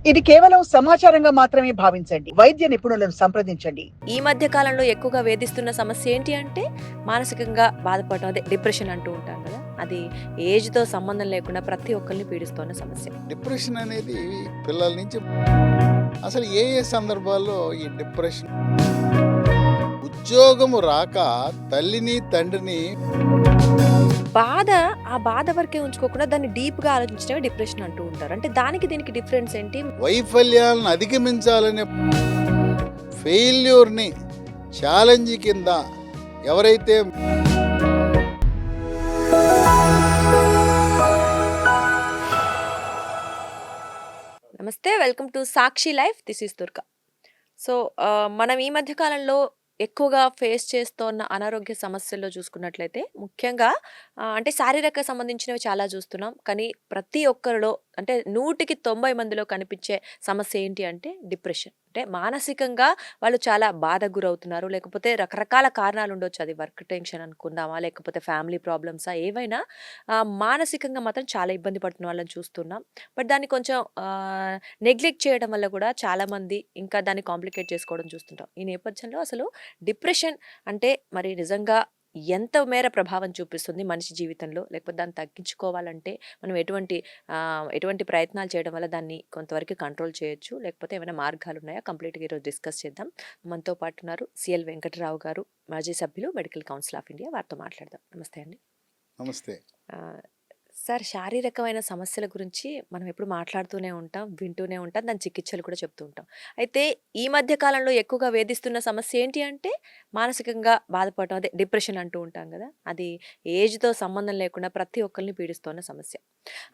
ఇది కేవలం సమాచారంగా మాత్రమే భావించండి. వైద్య నిపుణులను సంప్రదించండి. ఈ మధ్య కాలంలో ఎక్కువగా వేధిస్తున్న సమస్య ఏంటి అంటే మానసికంగా బాధపడటం, అదే డిప్రెషన్ అంటూ ఉంటాం కదా. అది ఏజ్‌తో సంబంధం లేకుండా ప్రతి ఒక్కరిని పీడిస్తున్న సమస్య. డిప్రెషన్ అనేది పిల్లల నుంచి అసలు ఏ ఏ సందర్భాల్లో ఈ డిప్రెషన్ ఉద్యోగము రాక తల్లిని తండ్రిని బాధ, ఆ బాధ వరకే ఉంచుకోకుండా దాన్ని డీప్‌గా ఆలోచించడమే డిప్రెషన్ అంటూ ఉంటారు. అంటే దానికి దీనికి డిఫరెన్స్ ఏంటి? వైఫల్యాలను అధిగమించాలనే ఫెయిల్యూర్ని ఛాలెంజ్ కింద ఎవరైతే నమస్తే, welcome to Sakshi life. This is Durga. So, మనం ఈ మధ్య కాలంలో ఎక్కువగా ఫేస్ చేస్తున్న అనారోగ్య సమస్యల్లో చూసుకున్నట్లయితే ముఖ్యంగా అంటే శారీరక సంబంధించినవి చాలా చూస్తున్నాం. కానీ ప్రతి ఒక్కరిలో అంటే 100కి 90 మందిలో కనిపించే సమస్య ఏంటి అంటే డిప్రెషన్. అంటే మానసికంగా వాళ్ళు చాలా బాధకు గురవుతున్నారు. లేకపోతే రకరకాల కారణాలు ఉండొచ్చు. అది వర్క్ టెన్షన్ అనుకుందామా, లేకపోతే ఫ్యామిలీ ప్రాబ్లమ్సా, ఏవైనా మానసికంగా మాత్రం చాలా ఇబ్బంది పడుతున్న వాళ్ళని చూస్తున్నాం. బట్ దాన్ని కొంచెం నెగ్లెక్ట్ చేయడం వల్ల కూడా చాలామంది ఇంకా దాన్ని కాంప్లికేట్ చేసుకోవడం చూస్తుంటాం. ఈ నేపథ్యంలో అసలు డిప్రెషన్ అంటే మరి నిజంగా ఎంత మేర ప్రభావం చూపిస్తుంది మనిషి జీవితంలో? లేకపోతే దాన్ని తగ్గించుకోవాలంటే మనం ఎటువంటి ప్రయత్నాలు చేయడం వల్ల దాన్ని కొంతవరకు కంట్రోల్ చేయొచ్చు? లేకపోతే ఏమైనా మార్గాలు ఉన్నాయా? కంప్లీట్‌గా ఈరోజు డిస్కస్ చేద్దాం. మనతో పాటు ఉన్నారు సిఎల్ వెంకటరావు గారు, మాజీ సభ్యులు, మెడికల్ కౌన్సిల్ ఆఫ్ ఇండియా. వారితో మాట్లాడదాం. నమస్తే అండి. నమస్తే. సార్, శారీరకమైన సమస్యల గురించి మనం ఎప్పుడు మాట్లాడుతూనే ఉంటాం, వింటూనే ఉంటాం, దాని చికిత్సలు కూడా చెప్తూ ఉంటాం. అయితే ఈ మధ్య కాలంలో ఎక్కువగా వేధిస్తున్న సమస్య ఏంటి అంటే మానసికంగా బాధపడటం, అదే డిప్రెషన్ అంటూ ఉంటాం కదా. అది ఏజ్‌తో సంబంధం లేకుండా ప్రతి ఒక్కరిని పీడిస్తున్న సమస్య.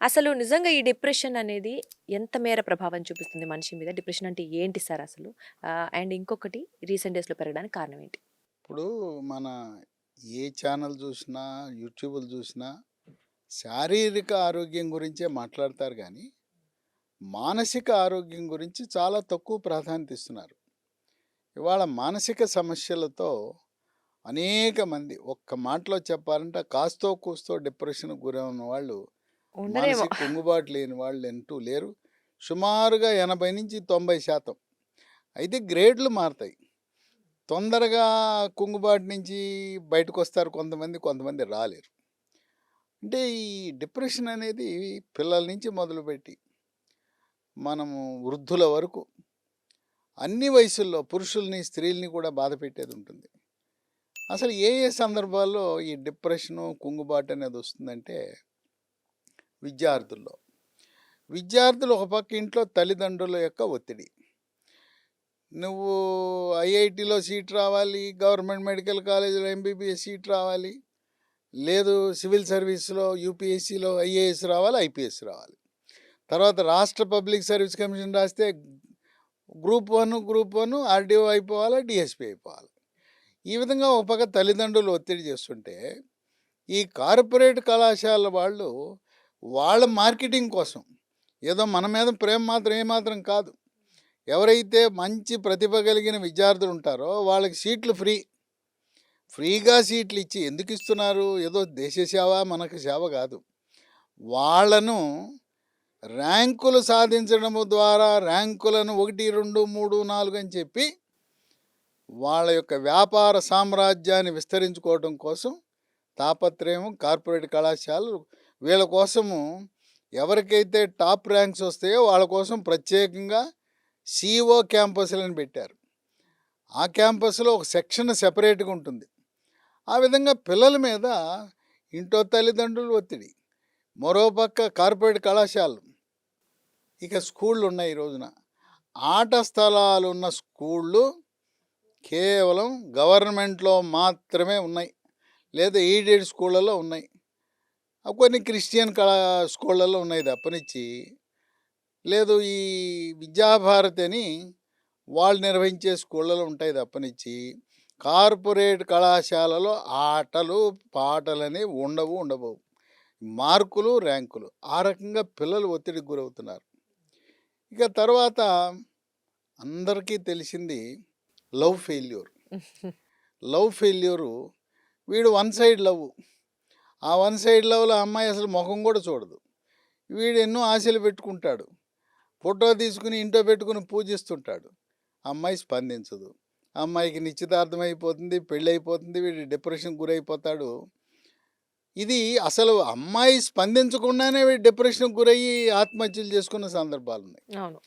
అసలు నిజంగా ఈ డిప్రెషన్ అనేది ఎంత మేర ప్రభావం చూపిస్తుంది మనిషి మీద? డిప్రెషన్ అంటే ఏంటి సార్ అసలు? అండ్ ఇంకొకటి, రీసెంట్ డేస్‌లో పెరగడానికి కారణం ఏంటి? ఇప్పుడు మన ఏ ఛానల్ చూసినా యూట్యూబ్లు చూసినా శారీరక ఆరోగ్యం గురించే మాట్లాడతారు కానీ మానసిక ఆరోగ్యం గురించి చాలా తక్కువ ప్రాధాన్యత ఇస్తున్నారు. ఇవాళ మానసిక సమస్యలతో అనేక మంది, ఒక్క మాటలో చెప్పాలంటే కాస్తో కూస్తో డిప్రెషన్కి గురైన వాళ్ళు, ఉండరేమో. మానసిక కుంగుబాటు లేని వాళ్ళు అంటూ లేరు. సుమారుగా 80 నుంచి 90%. అయితే గ్రేడ్లు మారుతాయి. తొందరగా కుంగుబాటు నుంచి బయటకు వస్తారు కొంతమంది, కొంతమంది రాలేరు. అంటే ఈ డిప్రెషన్ అనేది పిల్లల నుంచి మొదలుపెట్టి మనము వృద్ధుల వరకు అన్ని వయసుల్లో పురుషుల్ని స్త్రీల్ని కూడా బాధ పెట్టేది ఉంటుంది. అసలు ఏ ఏ సందర్భాల్లో ఈ డిప్రెషను కుంగుబాటు అనేది వస్తుందంటే విద్యార్థుల్లో. విద్యార్థులు ఒక పక్క ఇంట్లో తల్లిదండ్రుల యొక్క ఒత్తిడి. నువ్వు ఐఐటిలో సీట్ రావాలి, గవర్నమెంట్ మెడికల్ కాలేజీలో ఎంబీబీఎస్ సీట్ రావాలి, లేదు సివిల్ సర్వీస్లో యూపీఎస్సీలో ఐఏఎస్ రావాలి, ఐపీఎస్ రావాలి. తర్వాత రాష్ట్ర పబ్లిక్ సర్వీస్ కమిషన్ రాస్తే గ్రూప్ 1 ఆర్డీఓ అయిపోవాలి, డిఎస్పీ అయిపోవాలి. ఈ విధంగా ఒక పక్క తల్లిదండ్రులు ఒత్తిడి చేస్తుంటే ఈ కార్పొరేట్ కళాశాల వాళ్ళు వాళ్ళ మార్కెటింగ్ కోసం, ఏదో మన మీద ప్రేమ మాత్రం ఏమాత్రం కాదు, ఎవరైతే మంచి ప్రతిభ కలిగిన విద్యార్థులు ఉంటారో వాళ్ళకి సీట్లు ఫ్రీగా సీట్లు ఇచ్చి ఎందుకు ఇస్తున్నారు? ఏదో దేశ సేవ, మనకు సేవ కాదు. వాళ్ళను ర్యాంకులు సాధించడము ద్వారా ర్యాంకులను 1, 2, 3, 4 అని చెప్పి వాళ్ళ యొక్క వ్యాపార సామ్రాజ్యాన్ని విస్తరించుకోవడం కోసం తాపత్రయం కార్పొరేట్ కళాశాలలు వీళ్ళ కోసము ఎవరికైతే టాప్ ర్యాంక్స్ వస్తాయో వాళ్ళ కోసం ప్రత్యేకంగా సిఓ క్యాంపస్లను పెట్టారు. ఆ క్యాంపస్లో ఒక సెక్షన్ సెపరేట్గా ఉంటుంది. ఆ విధంగా పిల్లల మీద ఇంట్లో తల్లిదండ్రులు ఒత్తిడి, మరోపక్క కార్పొరేట్ కళాశాలలు, ఇక స్కూళ్ళు ఉన్నాయి. ఈ రోజున ఆట స్థలాలు ఉన్న స్కూళ్ళు కేవలం గవర్నమెంట్లో మాత్రమే ఉన్నాయి, లేదా ఎయిడెడ్ స్కూళ్ళల్లో ఉన్నాయి, కొన్ని క్రిస్టియన్ స్కూళ్ళల్లో ఉన్నాయి తప్పనిచ్చి, లేదు ఈ విద్యాభారతి అని వాళ్ళు నిర్వహించే స్కూళ్ళలో ఉంటాయి తప్పనిచ్చి కార్పొరేట్ కళాశాలలో ఆటలు పాటలని ఉండబోవు. మార్కులు, ర్యాంకులు, ఆ రకంగా పిల్లలు ఒత్తిడికి గురవుతున్నారు. ఇక తర్వాత అందరికీ తెలిసింది లవ్ ఫెయిల్యూరు. వీడు వన్ సైడ్ లవ్. ఆ వన్ సైడ్ లవ్లో అమ్మాయి అసలు ముఖం కూడా చూడదు. వీడు ఎన్నో ఆశలు పెట్టుకుంటాడు. ఫోటో తీసుకుని ఇంట్లో పెట్టుకుని పూజిస్తుంటాడు. అమ్మాయి స్పందించదు. అమ్మాయికి నిశ్చితార్థం అయిపోతుంది, పెళ్ళి అయిపోతుంది, వీడు డిప్రెషన్కి గురైపోతాడు. ఇది అసలు అమ్మాయి స్పందించకుండానే వీడు డిప్రెషన్కి గురయ్యి ఆత్మహత్యలు చేసుకున్న సందర్భాలు ఉన్నాయి. అవును.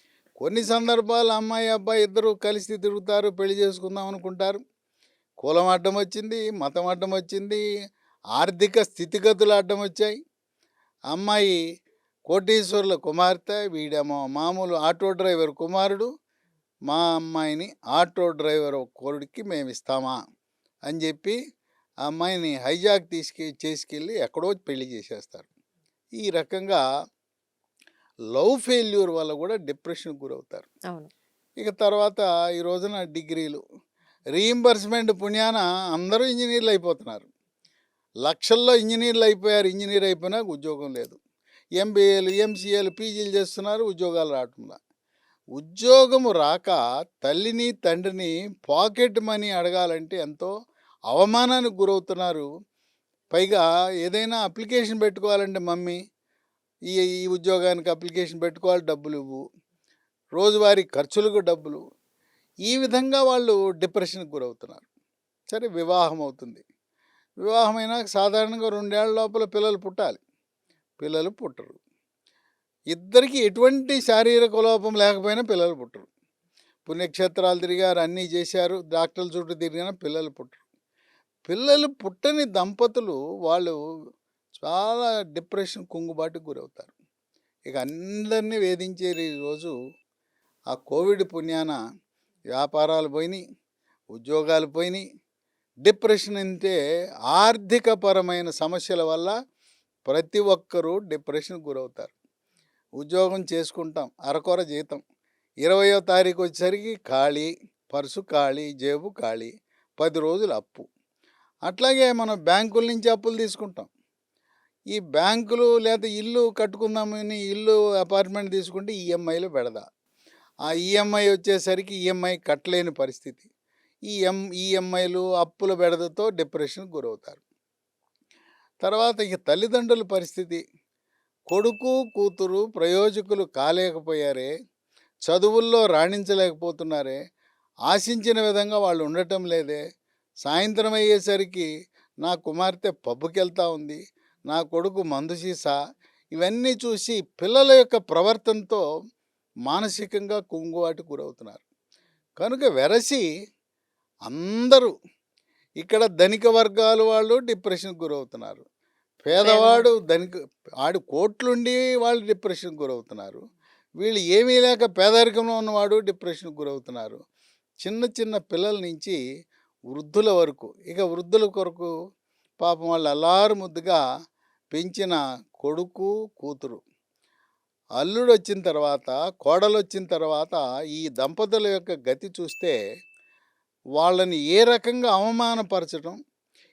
కొన్ని సందర్భాలు అమ్మాయి అబ్బాయి ఇద్దరు కలిసి తిరుగుతారు, పెళ్లి చేసుకుందాం అనుకుంటారు. కులం అడ్డం వచ్చింది, మతం అడ్డం వచ్చింది, ఆర్థిక స్థితిగతులు అడ్డం వచ్చాయి. అమ్మాయి కోటీశ్వరుల కుమార్తె, వీడేమో మామూలు ఆటో డ్రైవర్ కుమారుడు. మా అమ్మాయిని ఆటో డ్రైవర్ కొడుక్కి మేము ఇస్తామా అని చెప్పి ఆ అమ్మాయిని హైజాక్ చేసుకెళ్ళి ఎక్కడో పెళ్లి చేసేస్తారు. ఈ రకంగా లవ్ ఫెయిల్యూర్ వల్ల కూడా డిప్రెషన్కి గురవుతారు. అవును. ఇక తర్వాత ఈ రోజున డిగ్రీలు రీయింబర్స్మెంట్ పుణ్యాన అందరూ ఇంజనీర్లు అయిపోతున్నారు. లక్షల్లో ఇంజనీర్లు అయిపోయారు. ఇంజనీర్ అయిపోయినా ఉద్యోగం లేదు. ఎంబీఏలు, ఎంసీఏలు, పీజీలు చేస్తున్నారు, ఉద్యోగాలు రావట్లా. ఉద్యోగము రాక తల్లిని తండ్రిని పాకెట్ మనీ అడగాలంటే ఎంతో అవమానానికి గురవుతున్నారు. పైగా ఏదైనా అప్లికేషన్ పెట్టుకోవాలంటే మమ్మీ ఈ ఈ ఉద్యోగానికి అప్లికేషన్ పెట్టుకోవాలి, డబ్బులు ఇవ్వు, రోజువారీ ఖర్చులకు డబ్బులు. ఈ విధంగా వాళ్ళు డిప్రెషన్కి గురవుతున్నారు. సరే, వివాహం అవుతుంది. వివాహమైనాక సాధారణంగా 2 ఏళ్ల లోపల పిల్లలు పుట్టాలి. పిల్లలు పుట్టరు. ఇద్దరికి ఎటువంటి శారీరక లోపం లేకపోయినా పిల్లలు పుట్టరు. పుణ్యక్షేత్రాలు తిరిగారు, అన్నీ చేశారు, డాక్టర్ల చుట్టూ తిరిగినా పిల్లలు పుట్టరు. పిల్లలు పుట్టని దంపతులు వాళ్ళు చాలా డిప్రెషన్, కుంగుబాటుకు గురవుతారు. ఇక అందరినీ వేధించే ఈరోజు ఆ కోవిడ్ పుణ్యాన వ్యాపారాలు పోయినాయి, ఉద్యోగాలు పోయినాయి. డిప్రెషన్ అంటే ఆర్థికపరమైన సమస్యల వల్ల ప్రతి ఒక్కరూ డిప్రెషన్కి గురవుతారు. ఉద్యోగం చేసుకుంటాం, అరకొర జీతం, 20వ తారీఖు వచ్చేసరికి ఖాళీ, పర్సు ఖాళీ, జేబు ఖాళీ, 10 రోజులు అప్పు. అట్లాగే మనం బ్యాంకుల నుంచి అప్పులు తీసుకుంటాం. ఈ బ్యాంకులు లేదా ఇల్లు కట్టుకుందామని ఇల్లు అపార్ట్మెంట్ తీసుకుంటే ఈఎంఐలు పెడదా. ఆ ఈఎంఐ వచ్చేసరికి ఈఎంఐ కట్టలేని పరిస్థితి. ఈఎంఐలు, అప్పుల బెడదతో డిప్రెషన్కి గురవుతారు. తర్వాత ఇక తల్లిదండ్రుల పరిస్థితి. కొడుకు కూతురు ప్రయోజకులు కాలేకపోయారే, చదువుల్లో రాణించలేకపోతున్నారే, ఆశించిన విధంగా వాళ్ళు ఉండటం లేదే, సాయంత్రం అయ్యేసరికి నా కుమార్తె పబ్బుకి వెళ్తూ ఉంది, నా కొడుకు మందు సీసా, ఇవన్నీ చూసి పిల్లల యొక్క ప్రవర్తనతో మానసికంగా కుంగుబాటుకు గురవుతున్నారు. కనుక వెరసి అందరూ ఇక్కడ ధనిక వర్గాల వాళ్ళు డిప్రెషన్కి గురవుతున్నారు. పేదవాడు ఆడు కోట్లుండి వాళ్ళు డిప్రెషన్కి గురవుతున్నారు. వీళ్ళు ఏమీ లేక పేదరికంలో ఉన్నవాడు డిప్రెషన్కి గురవుతున్నారు. చిన్న చిన్న పిల్లల నుంచి వృద్ధుల వరకు. ఇక వృద్ధుల కొరకు పాపం వాళ్ళు అల్లారు ముద్దుగా పెంచిన కొడుకు కూతురు, అల్లుడు వచ్చిన తర్వాత, కోడలు వచ్చిన తర్వాత ఈ దంపతుల యొక్క గతి చూస్తే వాళ్ళని ఏ రకంగా అవమానపరచడం,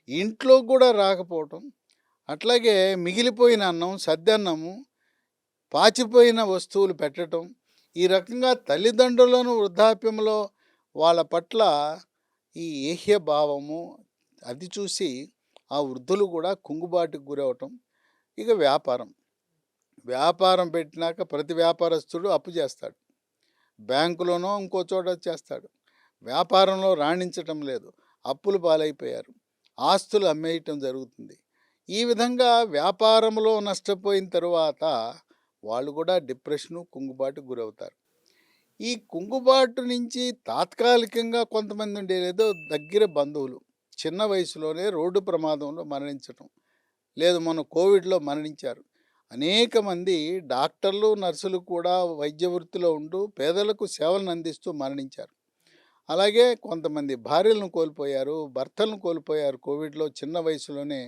ఇంట్లో కూడా రాకపోవటం, అట్లాగే మిగిలిపోయిన అన్నం, సద్దన్నము, పాచిపోయిన వస్తువులు పెట్టడం, ఈ రకంగా తల్లిదండ్రులను వృద్ధాప్యంలో వాళ్ళ పట్ల ఈ ఏహ్య భావము అది చూసి ఆ వృద్ధులు కూడా కుంగుబాటుకు గురవటం. ఇక వ్యాపారం పెట్టినాక ప్రతి వ్యాపారస్తుడు అప్పు చేస్తాడు, బ్యాంకులోనో ఇంకో చోట చేస్తాడు. వ్యాపారంలో రాణించటం లేదు, అప్పులు పాలైపోయారు, ఆస్తులు అమ్మేయటం జరుగుతుంది. ఈ విధంగా వ్యాపారంలో నష్టపోయిన తరువాత వాళ్ళు కూడా డిప్రెషను, కుంగుబాటుకు గురవుతారు. ఈ కుంగుబాటు నుంచి తాత్కాలికంగా కొంతమంది ఉండేదో దగ్గర బంధువులు చిన్న వయసులోనే రోడ్డు ప్రమాదంలో మరణించటం, లేదు మన కోవిడ్లో మరణించారు. అనేక మంది డాక్టర్లు, నర్సులు కూడా వైద్య వృత్తిలో ఉంటూ పేదలకు సేవలను అందిస్తూ మరణించారు. అలాగే కొంతమంది భార్యలను కోల్పోయారు, భర్తలను కోల్పోయారు. కోవిడ్లో చిన్న వయసులోనే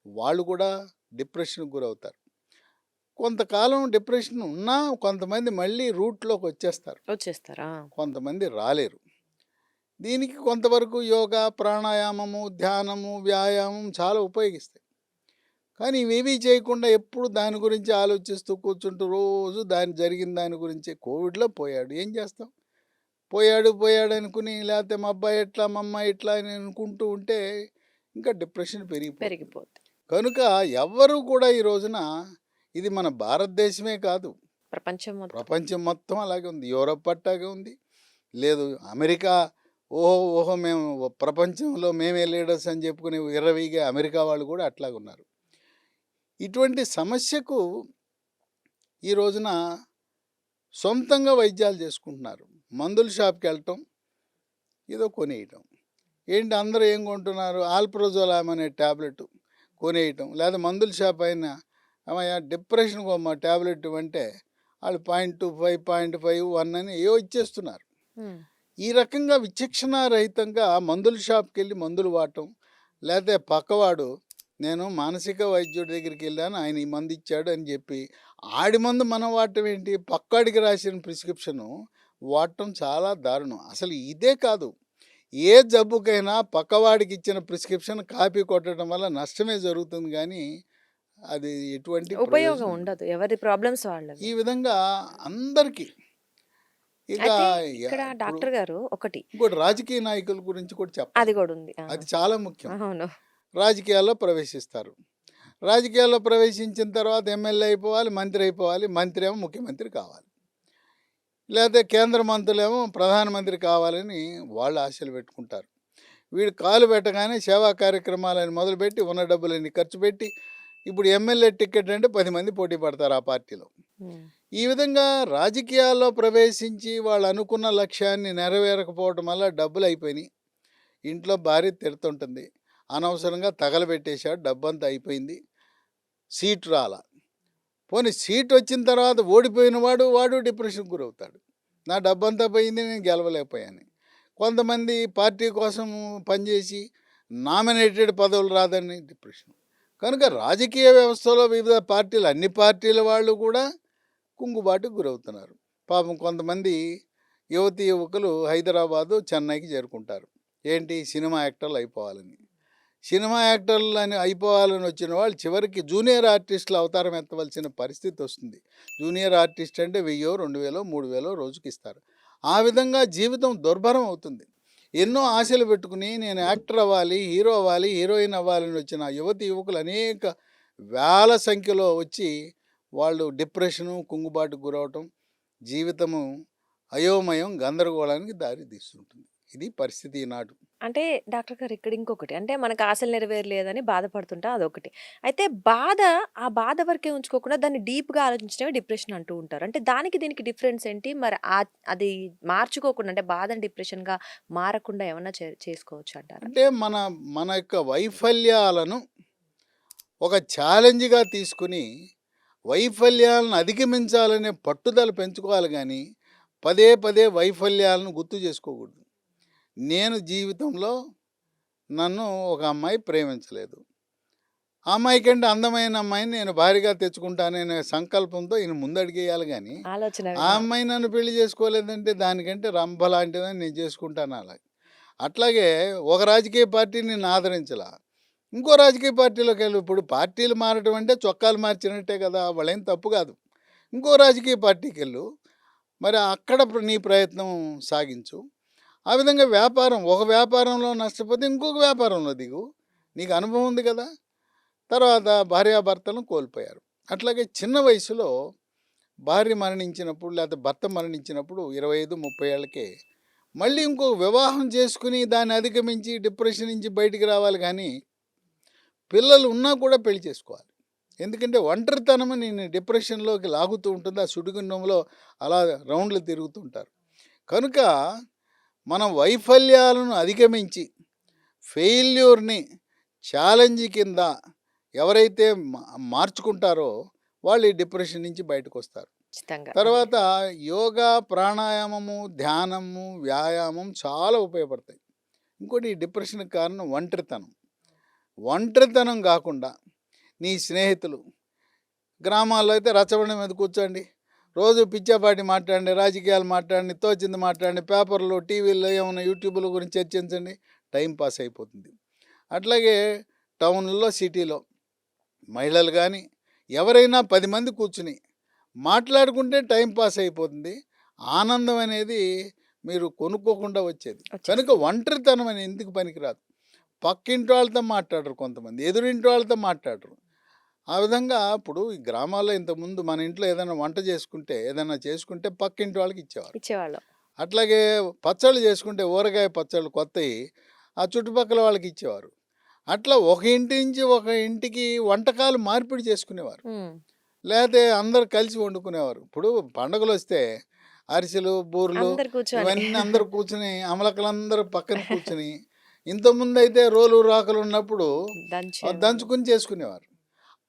వాళ్ళు కూడా డిప్రెషన్కి గురవుతారు. కొంతకాలం డిప్రెషన్ ఉన్నా కొంతమంది మళ్ళీ రూట్లోకి వచ్చేస్తారా? కొంతమంది రాలేరు. దీనికి కొంతవరకు యోగా, ప్రాణాయామము, ధ్యానము, వ్యాయామం చాలా ఉపయోగిస్తాయి. కానీ ఇవేవీ చేయకుండా ఎప్పుడు దాని గురించి ఆలోచిస్తూ కూర్చుంటూ రోజు జరిగిన దాని గురించి. కోవిడ్లో పోయాడు, ఏం చేస్తాం, పోయాడు అనుకుని, లేకపోతే మా అబ్బాయి ఎట్లా, మా అమ్మాయి ఎట్లా అని అనుకుంటూ ఉంటే ఇంకా డిప్రెషన్ పెరిగిపోతుంది. కనుక ఎవ్వరూ కూడా ఈ రోజున, ఇది మన భారతదేశమే కాదు, ప్రపంచం మొత్తం. ప్రపంచం మొత్తం అలాగే ఉంది. యూరప్ అట్టాగే ఉంది. లేదు అమెరికా ఓహో! ఓహో! మేము ప్రపంచంలో మేమే లీడర్స్ అని చెప్పుకుని విర్రవీగే అమెరికా వాళ్ళు కూడా అట్లాగే ఉన్నారు. ఇటువంటి సమస్యకు ఈ రోజున సొంతంగా వైద్యాలు చేసుకుంటున్నారు. మందుల షాప్‌కెళ్ళటం, ఏదో కొనేయటం. ఏంటి అందరూ ఏం కొంటున్నారు? ఆల్ప్రోజోలామ్ అనే టాబ్లెట్ కొనేయటం. లేదా మందుల షాప్ అయిన "ఏమయ్య డిప్రెషన్‌కి అమ్మ టాబ్లెట్ ఇవ్వంటే" ఆళ్ళు 0.25, 0.5, 1 అని ఏవో ఇచ్చేస్తున్నారు. హ్మ్. ఈ రకంగా విచక్షణారహితంగా మందుల షాప్‌కెళ్ళి మందులు వాడటం. లేతే పక్కవాడు నేను మానసిక వైద్యుడి దగ్గరికెళ్ళాను. ఆయన ఈ మందు ఇచ్చాడు అని చెప్పి, ఆడి మందు మనం వాడటం ఏంటి? పక్కోడికి రాసిన ప్రిస్క్రిప్షను వాడటం చాలా దారుణం. అసలు ఇదే కాదు. ఏ జబ్బుకైనా పక్కవాడికి ఇచ్చిన ప్రిస్క్రిప్షన్ కాపీ కొట్టడం వల్ల నష్టమే జరుగుతుంది గానీ, అది ఎటువంటి ఉపయోగం ప్రయోజనం ఉండదు. ఉండదు. ఎవరి ప్రాబ్లమ్స్ వాళ్ళవి. ఈ విధంగా అందరికీ ఇక అయితే ఇక్కడ ఇప్పుడు డాక్టర్ గారు ఒకటి ఇంకోటి రాజకీయ నాయకుల గురించి కూడా చెప్పాలి. అది కూడా ఉంది. అది చాలా ముఖ్యం. అవును. రాజకీయాల్లో ప్రవేశిస్తారు. రాజకీయాల్లో ప్రవేశించిన తర్వాత ఎమ్మెల్యే అయిపోవాలి, మంత్రి అయిపోవాలి. మంత్రి ఏమో ముఖ్యమంత్రి కావాలి. లేకపోతే కేంద్ర మంత్రులేమో ప్రధానమంత్రి కావాలని వాళ్ళు ఆశలు పెట్టుకుంటారు. వీడు కాలు పెట్టగానే సేవా కార్యక్రమాలని మొదలుపెట్టి ఉన్న డబ్బులన్నీ ఖర్చు పెట్టి ఇప్పుడు ఎమ్మెల్యే టికెట్ అంటే 10 మంది పోటీ పడతారు ఆ పార్టీలో. హ్మ్. ఈ విధంగా రాజకీయాల్లో ప్రవేశించి వాళ్ళు అనుకున్న లక్ష్యాన్ని నెరవేరకపోవడం వల్ల డబ్బులు అయిపోయినాయి. ఇంట్లో భార్య తిడుతుంటుంది. అనవసరంగా తగలబెట్టేశాడు, డబ్బంతా అయిపోయింది. సీటు రాలా. పోనీ సీట్ వచ్చిన తర్వాత ఓడిపోయిన వాడు డిప్రెషన్‌కి గురవుతాడు. నా డబ్బంతా పోయింది, నేను గెలవలేకపోయాను. కొంతమంది పార్టీ కోసం పనిచేసి నామినేటెడ్ పదవులు రాదని డిప్రెషన్. కనుక రాజకీయ వ్యవస్థలో వివిధ పార్టీలు, అన్ని పార్టీల వాళ్ళు కూడా కుంగుబాటుకు గురవుతున్నారు. పాపం కొంతమంది యువతీ యువకులు హైదరాబాదు, చెన్నైకి చేరుకుంటారు. ఏంటి? సినిమా యాక్టర్లు అయిపోవాలని. సినిమా యాక్టర్లు అని అయిపోవాలని వచ్చిన వాళ్ళు చివరికి జూనియర్ ఆర్టిస్టులు అవతారం ఎత్తవలసిన పరిస్థితి వస్తుంది. జూనియర్ ఆర్టిస్ట్ అంటే 1000, 2000, 3000 రోజుకి ఇస్తారు. ఆ విధంగా జీవితం దుర్భరం అవుతుంది. ఎన్నో ఆశలు పెట్టుకుని నేను యాక్టర్ అవ్వాలి, హీరో అవ్వాలి, హీరోయిన్ అవ్వాలని వచ్చిన యువతీ యువకులు అనేక వేల సంఖ్యలో వచ్చి వాళ్ళు డిప్రెషను, కుంగుబాటుకు గురవటం, జీవితము అయోమయం, గందరగోళానికి దారి తీస్తుంటుంది. ఇది పరిస్థితి ఈనాడు. అంటే డాక్టర్ గారు ఇక్కడ ఇంకొకటి. అంటే మనకు ఆశలు నెరవేరలేదని బాధపడుతుంటాం అదొకటి. అయితే ఆ బాధ వరకే ఉంచుకోకుండా దాన్ని డీప్‌గా ఆలోచించడమే డిప్రెషన్ అంటూ ఉంటారు. అంటే దానికి దీనికి డిఫరెన్స్ ఏంటి? మరి అది మార్చుకోకుండా అంటే బాధని డిప్రెషన్‌గా మారకుండా ఏమన్నా చేసుకోవచ్చా అంటారా? అంటే మన యొక్క వైఫల్యాలను ఒక ఛాలెంజ్‌గా తీసుకుని వైఫల్యాలను అధిగమించాలనే పట్టుదల పెంచుకోవాలి గానీ, పదే పదే వైఫల్యాలను గుర్తు చేసుకోకూడదు. నేను జీవితంలో నన్ను ఒక అమ్మాయి ప్రేమించలేదు. ఆ అమ్మాయి కంటే అందమైన అమ్మాయిని నేను భార్యగా తెచ్చుకుంటాననే సంకల్పంతో ఈయన ముందడుగేయాలి గానీ, ఆలోచన ఆ విధానం. అమ్మాయి నన్ను పెళ్లి చేసుకోలేదంటే దానికంటే రంభ లాంటిదని నేను చేసుకుంటాను అలాగే. అట్లాగే ఒక రాజకీయ పార్టీ నిన్ను ఆదరించలా. ఇంకో రాజకీయ పార్టీలోకెళ్ళు. ఇప్పుడు పార్టీలు మారటం అంటే చొక్కాలు మార్చినట్టే కదా! వాళ్ళేం తప్పు కాదు. ఇంకో రాజకీయ పార్టీకెళ్ళు. మరి అక్కడ నీ ప్రయత్నం సాగించు. ఆ విధంగా ఒక వ్యాపారంలో నష్టపోతే ఇంకొక వ్యాపారంలో దిగు. నీకు అనుభవం ఉంది కదా! తర్వాత భార్యాభర్తలను కోల్పోయారు. అట్లాగే చిన్న వయసులో భార్య మరణించినప్పుడు లేకపోతే భర్త మరణించినప్పుడు 25, 30 ఏళ్ళకే మళ్ళీ ఇంకో వివాహం చేసుకుని దాన్ని అధిగమించి డిప్రెషన్ నుంచి బయటికి రావాలి కానీ, పిల్లలు ఉన్నా కూడా పెళ్లి చేసుకోవాలి. ఎందుకంటే ఒంటరితనం నిన్ను డిప్రెషన్‌లోకి లాగుతూ ఉంటుంది. ఆ సుడిగుండంలో అలా రౌండ్లు తిరుగుతుంటారు. కనుక మనం వైఫల్యాలను అధిగమించి ఫెయిల్యూర్‌ని ఛాలెంజ్ కింద ఎవరైతే మార్చుకుంటారో వాళ్ళు ఈ డిప్రెషన్ నుంచి బయటకొస్తారు. ఖచ్చితంగా. తర్వాత యోగా, ప్రాణాయామము, ధ్యానము, వ్యాయామం చాలా ఉపయోగపడతాయి. ఇంకోటి ఈ డిప్రెషన్‌కి కారణం ఒంటరితనం. ఒంటరితనం కాకుండా నీ స్నేహితులు, గ్రామాల్లో అయితే రచ్చబండ మీద కూర్చోండి. రోజు పిచ్చాపాటి మాట్లాడండి, రాజకీయాలు మాట్లాడండి, తోచింది మాట్లాడండి, పేపర్లు, టీవీల్లో ఏమైనా యూట్యూబ్‌ల గురించి చర్చించండి. టైం పాస్ అయిపోతుంది. అట్లాగే టౌన్‌లో, సిటీలో మహిళలు కానీ ఎవరైనా 10 మంది కూర్చుని మాట్లాడుకుంటే టైం పాస్ అయిపోతుంది. ఆనందం అనేది మీరు కొనుక్కోకుండా వచ్చేది. కనుక ఒంటరితనం అని ఎందుకు పనికిరాదు. పక్కింటి వాళ్ళతో మాట్లాడరు కొంతమంది, ఎదురింటి వాళ్ళతో మాట్లాడరు. ఆ విధంగా ఇప్పుడు ఈ గ్రామాల్లో ఇంతకుముందు మన ఇంట్లో ఏదైనా వంట చేసుకుంటే, ఏదైనా చేసుకుంటే పక్కింటి వాళ్ళకి ఇచ్చేవారు. ఇచ్చేవాళ్ళం. అట్లాగే పచ్చళ్ళు చేసుకుంటే ఊరగాయ పచ్చళ్ళు కొత్తయి ఆ చుట్టుపక్కల వాళ్ళకి ఇచ్చేవారు. అట్లా ఒక ఇంటి నుంచి ఒక ఇంటికి వంటకాలు మార్పిడి చేసుకునేవారు. హ్మ్. లేతే అందరూ కలిసి వండుకునేవారు. ఇప్పుడు పండుగలొస్తే అరిసెలు, బూరెలు అందరు కూర్చొని. ఇవన్నీ అందరూ కూర్చొని అమలక్కలందరూ పక్కన కూర్చొని ఇంతకుముందయితే రోలు, రాకులు ఉన్నప్పుడు దంచేవాళ్ళు. దంచుకొని చేసుకునేవారు.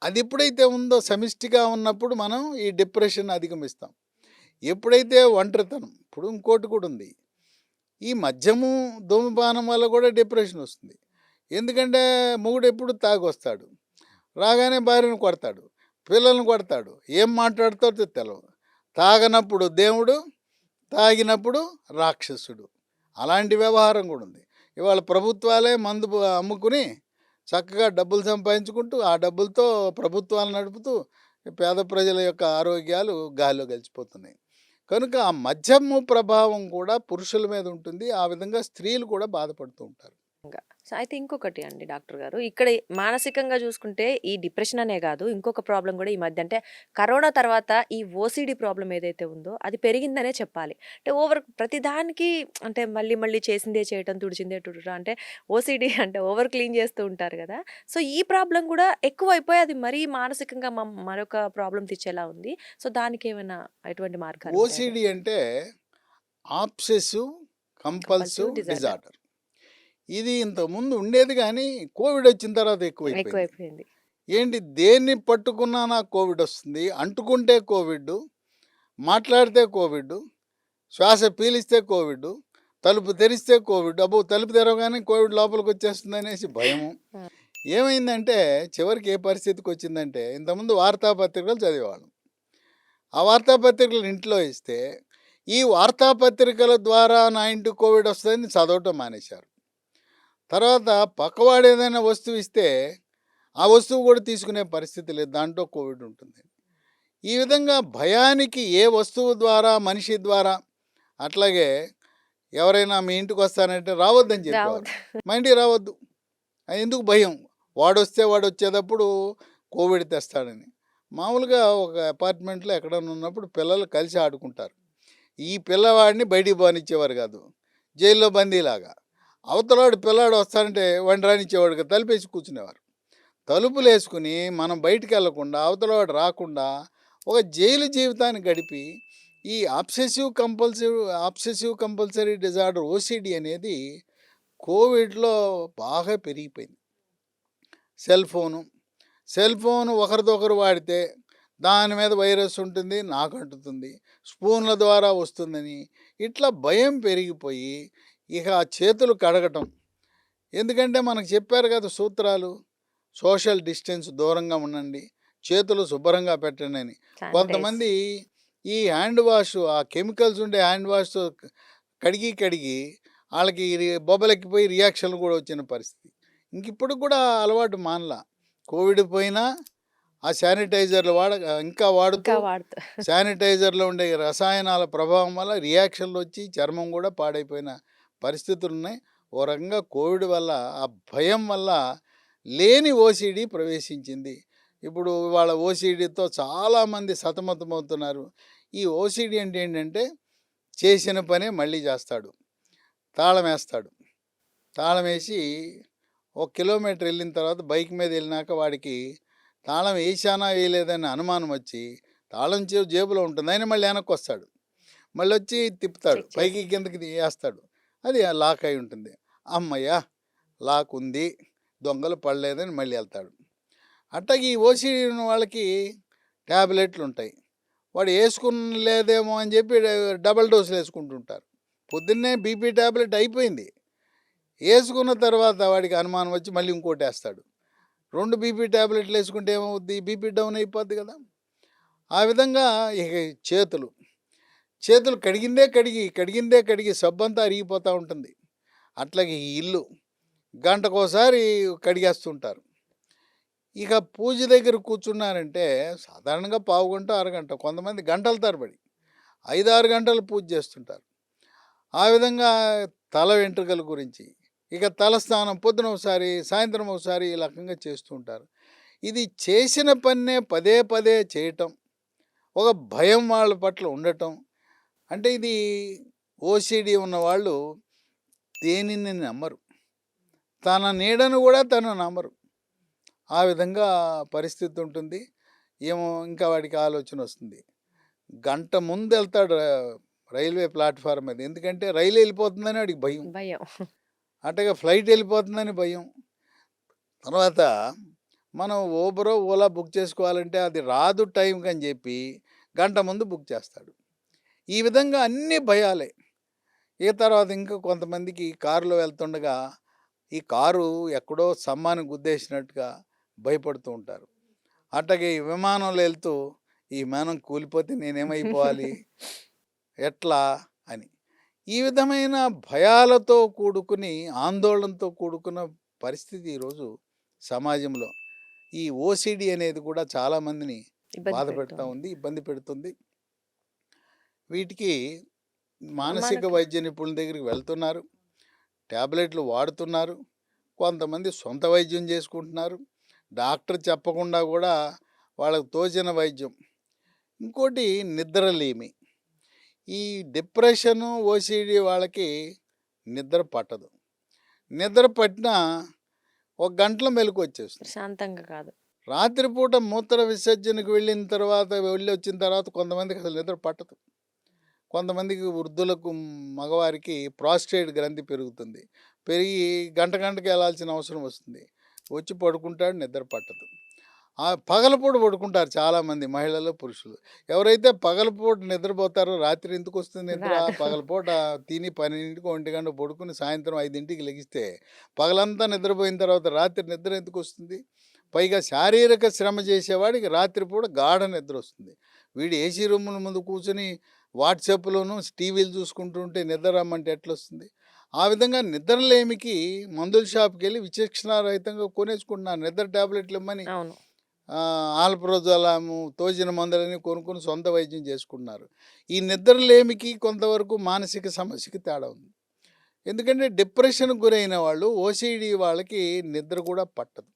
అది ఎప్పుడైతే ఉందో సమిష్టిగా ఉన్నప్పుడు మనం ఈ డిప్రెషన్ అధిగమిస్తాం. ఎప్పుడైతే ఒంటరితనం ఇప్పుడు ఇంకోటి కూడా ఉంది. ఈ మద్యము, ధూమపానం వల్ల కూడా డిప్రెషన్ వస్తుంది. ఎందుకంటే మొగుడు ఎప్పుడు తాగొస్తాడు. రాగానే భార్యను కొడతాడు. పిల్లల్ని కొడతాడు. ఏం మాట్లాడుతాడో తెలవదు. తాగనప్పుడు దేవుడు, తాగినప్పుడు రాక్షసుడు. అలాంటి వ్యవహారం కూడా ఉంది. ఇవాళ ప్రభుత్వాలే మందు అమ్ముకుని చక్కగా డబ్బులు సంపాదించుకుంటూ ఆ డబ్బులతో ప్రభుత్వాలు నడుపుతూ పేద ప్రజల యొక్క ఆరోగ్యాలు గాల్లో కలిసిపోతున్నాయి. కనుక ఆ మద్యము ప్రభావం కూడా పురుషుల మీద ఉంటుంది. ఆ విధంగా స్త్రీలు కూడా బాధపడుతూ ఉంటారు. సో, అయితే ఇంకొకటి అండి డాక్టర్ గారు. ఇక్కడ మానసికంగా చూసుకుంటే ఈ డిప్రెషన్ అనే కాదు. ఇంకొక ప్రాబ్లమ్ కూడా ఈ మధ్య అంటే కరోనా తర్వాత ఈ ఓసీడీ ప్రాబ్లమ్ ఏదైతే ఉందో అది పెరిగిందనే చెప్పాలి. అంటే ప్రతిదానికి అంటే మళ్ళీ మళ్ళీ చేసిందే చేయటం, తుడిచిందే తుడవడం అంటే ఓసీడీ అంటే ఓవర్ క్లీన్ చేస్తూ ఉంటారు కదా! సో, ఈ ప్రాబ్లమ్ కూడా ఎక్కువైపోయి అది మరీ మానసికంగా మరొక ప్రాబ్లమ్ తెచ్చేలా ఉంది. సో, దానికేమైనా ఎటువంటి మార్గాలుంటాయా? ఓసిడి అంటే obsessive compulsive compulsive disorder. Disorder. ఇది ఇంతకుముందు ఉండేది కానీ కోవిడ్ వచ్చిన తర్వాత ఎక్కువైపోయింది. ఎక్కువైపోయింది. ఏంటి దేన్ని పట్టుకున్నా నాకు కోవిడ్ వస్తుంది. అంటుకుంటే కోవిడ్, మాట్లాడితే కోవిడ్, శ్వాస పీలిస్తే కోవిడ్, తలుపు తెరిస్తే కోవిడ్. అబ్బో తలుపు తెరవగానే కోవిడ్ లోపలికి వచ్చేస్తుంది అనేసి భయము. ఆ! ఏమైందంటే చివరికి ఏ పరిస్థితికి వచ్చిందంటే ఇంతకుముందు వార్తాపత్రికలు చదివేవాళ్ళం. ఆ వార్తాపత్రికలు ఇంట్లో ఇస్తే ఈ వార్తాపత్రికల ద్వారా నా ఇంటికి కోవిడ్ వస్తుందని చదవటం మానేశారు. తర్వాత పక్కవాడు ఏదైనా వస్తువు ఇస్తే ఆ వస్తువు కూడా తీసుకునే పరిస్థితి లేదు. దాంట్లో కోవిడ్ ఉంటుంది. ఈ విధంగా భయానికి ఏ వస్తువు ద్వారా, మనిషి ద్వారా అట్లాగే ఎవరైనా మీ ఇంటికి వస్తానంటే రావద్దని చెప్పేవారు. రావద్దు. మా ఇంటికి రావద్దు. ఎందుకు భయం? వాడొస్తే వాడు వచ్చేటప్పుడు కోవిడ్ తెస్తాడని. మామూలుగా ఒక అపార్ట్మెంట్లో ఎక్కడైనా ఉన్నప్పుడు పిల్లలు కలిసి ఆడుకుంటారు. ఈ పిల్లవాడిని బయటికి పోనిచ్చేవారు కాదు. జైల్లో బందీలాగా. అవతలాడు పిల్లాడు వస్తానంటే వాడిని రానిచ్చేవాడు కాదు. తలుపేసి కూర్చునేవారు. తలుపులు వేసుకుని మనం బయటికి వెళ్లకుండా అవతలవాడు రాకుండా ఒక జైలు జీవితాన్ని గడిపి ఈ ఆబ్సెసివ్ కంపల్సరీ డిజార్డర్ ఓసిడి అనేది కోవిడ్లో బాగా పెరిగిపోయింది. సెల్ ఫోను ఒకరిదొకరు వాడితే దాని మీద వైరస్ ఉంటుంది, నాకు అంటుతుంది, స్పూన్ల ద్వారా వస్తుందని ఇట్లా భయం పెరిగిపోయి ఇక ఆ చేతులు కడగటం. ఎందుకంటే మనకు చెప్పారు కదా సూత్రాలు, సోషల్ డిస్టెన్స్ దూరంగా ఉండండి, చేతులు శుభ్రంగా పెట్టండి అని. శానిటైజ్. కొంతమంది ఈ హ్యాండ్ వాష్ ఆ కెమికల్స్ ఉండే హ్యాండ్ వాష్తో కడిగి వాళ్ళకి బొబ్బలెక్కిపోయి రియాక్షన్లు కూడా వచ్చిన పరిస్థితి. ఇంక ఇప్పుడు కూడా అలవాటు మానలా. కోవిడ్ పోయినా ఆ శానిటైజర్లు ఇంకా వాడుతూ ఇంకా వాడుతా. శానిటైజర్లో ఉండే రసాయనాల ప్రభావం వల్ల రియాక్షన్లు వచ్చి చర్మం కూడా పాడైపోయిన పరిస్థితులు ఉన్నాయి. ఓ రకంగా కోవిడ్ వల్ల ఆ భయం వల్ల లేని ఓసిడి ప్రవేశించింది. ఇప్పుడు ఇవాళ ఓసిడితో చాలామంది సతమతమవుతున్నారు. ఈ ఓసిడి అంటే ఏంటంటే చేసిన పనే మళ్ళీ చేస్తాడు. తాళం వేస్తాడు. తాళం వేసి ఒక కిలోమీటర్ వెళ్ళిన తర్వాత బైక్ మీద వెళ్ళినాక వాడికి తాళం వేసానా వేయలేదని అనుమానం వచ్చి తాళం జేబులో ఉంటుంది. అయినా మళ్ళీ వెనక్కి వస్తాడు. మళ్ళీ వచ్చి తిప్పుతాడు, చెక్ చేసి. పైకి కిందకి వేస్తాడు. అది లాక్ అయి ఉంటుంది. అమ్మయ్య లాక్ ఉంది, దొంగలు పడలేదని మళ్ళీ వెళ్తాడు. అట్లాగే ఈ ఓసిడి ఉన్న వాళ్ళకి ట్యాబ్లెట్లు ఉంటాయి. వాడు వేసుకునలేదేమో అని చెప్పి డబల్ డోసులు వేసుకుంటుంటారు. పొద్దున్నే బీపీ ట్యాబ్లెట్ అయిపోయింది, వేసుకున్న తర్వాత వాడికి అనుమానం వచ్చి మళ్ళీ ఇంకోటి వేస్తాడు. 2 బీపీ ట్యాబ్లెట్లు వేసుకుంటే ఏమవుద్ది? బీపీ డౌన్ అయిపోద్ది కదా. ఆ విధంగా ఇక చేతులు కడిగిందే కడిగి సబ్బంతా అరిగిపోతూ ఉంటుంది. అట్లాగే ఈ ఇల్లు గంటకోసారి కడిగేస్తుంటారు. ఇక పూజ దగ్గర కూర్చున్నారంటే సాధారణంగా పావుగంట, అరగంట, కొంతమంది గంటల తరబడి 5-6 గంటలు పూజ చేస్తుంటారు. ఆ విధంగా తల వెంట్రుకల గురించి, ఇక తలస్నానం పొద్దున ఒకసారి, సాయంత్రం ఒకసారి ఈ రకంగా చేస్తూ ఉంటారు. ఇది చేసిన పన్నే పదే పదే చేయటం, ఒక భయం వాళ్ళ పట్ల ఉండటం. అంటే ఇది ఓసిడి ఉన్నవాళ్ళు దేనిని నమ్మరు. తన నీడను కూడా తను నమ్మరు. ఆ విధంగా పరిస్థితి ఉంటుంది. ఏమో ఇంకా వాడికి ఆలోచన వస్తుంది. గంట ముందు వెళ్తాడు రైల్వే ప్లాట్ఫారం మీద. ఎందుకంటే రైలు వెళ్ళిపోతుందని వాడికి భయం. భయం. అట్టగా ఫ్లైట్ వెళ్ళిపోతుందని భయం. తర్వాత మనం ఊబరో, ఓలా బుక్ చేసుకోవాలంటే అది రాదు టైంకి అని చెప్పి గంట ముందు బుక్ చేస్తాడు. ఈ విధంగా అన్ని భయాలే. ఇక తర్వాత ఇంకా కొంతమందికి కారులో వెళ్తుండగా ఈ కారు ఎక్కడో స్తంభానికి గుద్దేసినట్టుగా భయపడుతూ ఉంటారు. అట్లాగే ఈ విమానంలో వెళ్తూ ఈ విమానం కూలిపోతే నేనేమైపోవాలి, ఎట్లా అని. ఈ విధమైన భయాలతో కూడుకుని, ఆందోళనతో కూడుకున్న పరిస్థితి ఈరోజు సమాజంలో. ఈ ఓసిడి అనేది కూడా చాలామందిని ఇబ్బంది బాధ పెడుతుంది. పెడతా ఉంది, ఇబ్బంది పెడుతుంది. వీటికి మానసిక మనకి వైద్య నిపుణుల దగ్గరికి వెళ్తున్నారు, ట్యాబ్లెట్లు వాడుతున్నారు, కొంతమంది సొంత వైద్యం చేసుకుంటున్నారు, డాక్టర్ చెప్పకుండా కూడా వాళ్ళకు తోచిన వైద్యం. ఇంకోటి నిద్రలేమి. ఈ డిప్రెషను, ఓసిడి వాళ్ళకి నిద్ర పట్టదు. నిద్ర పట్టినా ఒక గంటలో మెలకు వచ్చేస్తుంది. ప్రశాంతంగా కాదు. రాత్రిపూట మూత్ర విసర్జనకు వెళ్ళిన తర్వాత, వెళ్ళి వచ్చిన తర్వాత కొంతమందికి అసలు నిద్ర పట్టదు. కొంతమందికి వృద్ధులకు, మగవారికి ప్రాస్టేట్ గ్రంథి పెరుగుతుంది. పెరిగి గంటకి వెళ్ళాల్సిన అవసరం వస్తుంది. వచ్చి పడుకుంటాడు, నిద్ర పట్టదు. పగలపూట పడుకుంటారు చాలామంది మహిళలు, పురుషులు. ఎవరైతే పగలపూట నిద్రపోతారో రాత్రి ఎందుకు వస్తుంది నిద్ర? రాదు. పగలపూట తిని 12కి 1 గంట పడుకుని సాయంత్రం 5కి లెగిస్తే పగలంతా నిద్రపోయిన తర్వాత రాత్రి నిద్ర ఎందుకు వస్తుంది? పైగా శారీరక శ్రమ చేసేవాడికి రాత్రిపూట గాఢ నిద్ర వస్తుంది. వీడు ఏసీ రూముల ముందు కూర్చొని వాట్సాప్లోను టీవీలు చూసుకుంటూ ఉంటే నిద్ర రమ్మంటే ఎట్లా వస్తుంది? ఆ విధంగా నిద్రలేమికి మందుల షాప్కి వెళ్ళి విచక్షణారహితంగా కొనేసుకుంటున్నారు. నిద్ర ట్యాబ్లెట్లు ఇమ్మని అవును. ఆల్ప్రోజలాము, తోచిన మందులని కొనుక్కొని సొంత వైద్యం చేసుకుంటున్నారు. ఈ నిద్రలేమికి కొంతవరకు మానసిక సమస్యకి తేడా ఉంది. ఎందుకంటే డిప్రెషన్కి గురైన వాళ్ళు, ఓసిడి వాళ్ళకి నిద్ర కూడా పట్టదు.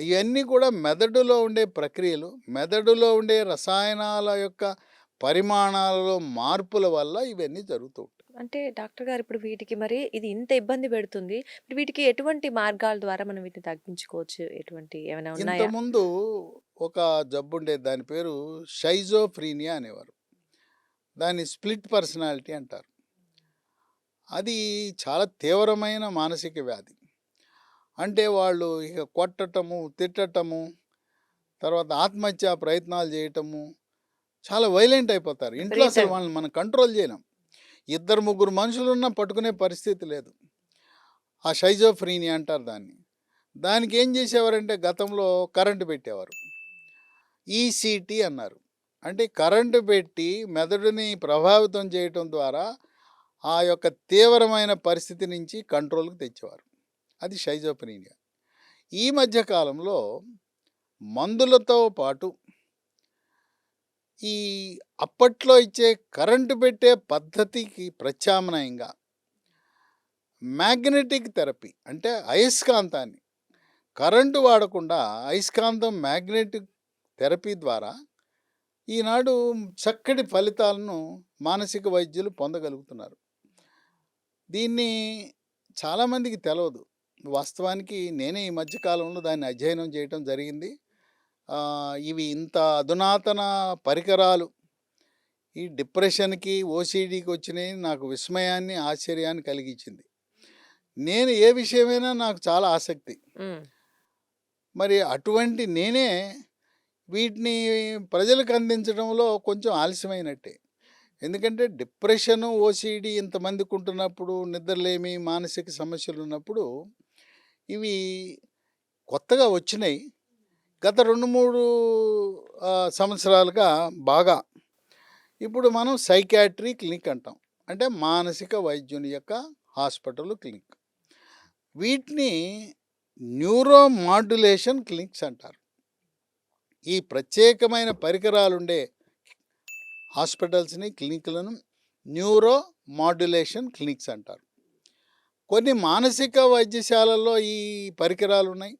ఇవన్నీ కూడా మెదడులో ఉండే ప్రక్రియలు, మెదడులో ఉండే రసాయనాల యొక్క పరిమాణాలలో మార్పుల వల్ల ఇవన్నీ జరుగుతూ ఉంటాయి. అంటే డాక్టర్ గారు ఇప్పుడు వీటికి మరి ఇది ఇంత ఇబ్బంది పెడుతుంది. ఇప్పుడు వీటికి ఎటువంటి మార్గాల ద్వారా మనం వీటిని తగ్గించుకోవచ్చు? ఎటువంటి ఏమైనా ఉన్నాయా? ఇంతకుముందు ఒక జబ్బు ఉండేది, దాని పేరు షైజోఫ్రీనియా అనేవారు. దాన్ని స్ప్లిట్ పర్సనాలిటీ అంటారు. అది చాలా తీవ్రమైన మానసిక వ్యాధి. అంటే వాళ్ళు ఇక కొట్టటము, తిట్టటము, తర్వాత ఆత్మహత్యా ప్రయత్నాలు చేయటము, చాలా వైలెంట్ అయిపోతారు. ఇంట్లో అసలు విపరీతంగా. వాళ్ళని మనం కంట్రోల్ చేయలేం. 2-3 మనుషులున్నా పట్టుకునే పరిస్థితి లేదు. ఆ షైజోఫ్రీనియా అంటారు దాన్ని. దానికి ఏం చేసేవారంటే గతంలో కరెంటు పెట్టేవారు. ఈసీటీ అన్నారు. అంటే కరెంటు పెట్టి మెదడుని ప్రభావితం చేయటం ద్వారా ఆ యొక్క తీవ్రమైన పరిస్థితి నుంచి కంట్రోల్కి తెచ్చేవారు. అది షైజోఫ్రీనియా. ఈ మధ్య కాలంలో మందులతో పాటు ఈ అప్పట్లో ఇచ్చే కరెంటు పెట్టే పద్ధతికి ప్రత్యామ్నాయంగా మ్యాగ్నెటిక్ థెరపీ, అంటే అయస్కాంతాన్ని, కరెంటు వాడకుండా అయస్కాంతం, మ్యాగ్నెటిక్ థెరపీ ద్వారా ఈనాడు చక్కటి ఫలితాలను మానసిక వైద్యులు పొందగలుగుతున్నారు. దీన్ని చాలామందికి తెలియదు. వాస్తవానికి నేనే ఈ మధ్యకాలంలో దాన్ని అధ్యయనం చేయటం జరిగింది. ఇవి ఇంత అధునాతన పరికరాలు ఈ డిప్రెషన్కి, ఓసిడికి వచ్చినాయి నాకు విస్మయాన్ని, ఆశ్చర్యాన్ని కలిగించింది. నేను ఏ విషయమైనా నాకు చాలా ఆసక్తి. మరి అటువంటి నేనే వీటిని ప్రజలకు అందించడంలో కొంచెం ఆలస్యమైనట్టే. ఎందుకంటే డిప్రెషను, ఓసిడి ఇంతమందికి ఉంటున్నప్పుడు, నిద్రలేమి, మానసిక సమస్యలు ఉన్నప్పుడు ఇవి కొత్తగా వచ్చినాయి. గత 2-3 సంవత్సరాలుగా బాగా. ఇప్పుడు మనం సైకాట్రీ క్లినిక్ అంటాం. అంటే మానసిక వైద్యుని యొక్క హాస్పిటల్, క్లినిక్. వీటిని న్యూరో మాడ్యులేషన్ క్లినిక్స్ అంటారు. ఈ ప్రత్యేకమైన పరికరాలుండే హాస్పిటల్స్ని, క్లినిక్లను న్యూరో మాడ్యులేషన్ క్లినిక్స్ అంటారు. కొన్ని మానసిక వైద్యశాలల్లో ఈ పరికరాలు ఉన్నాయి,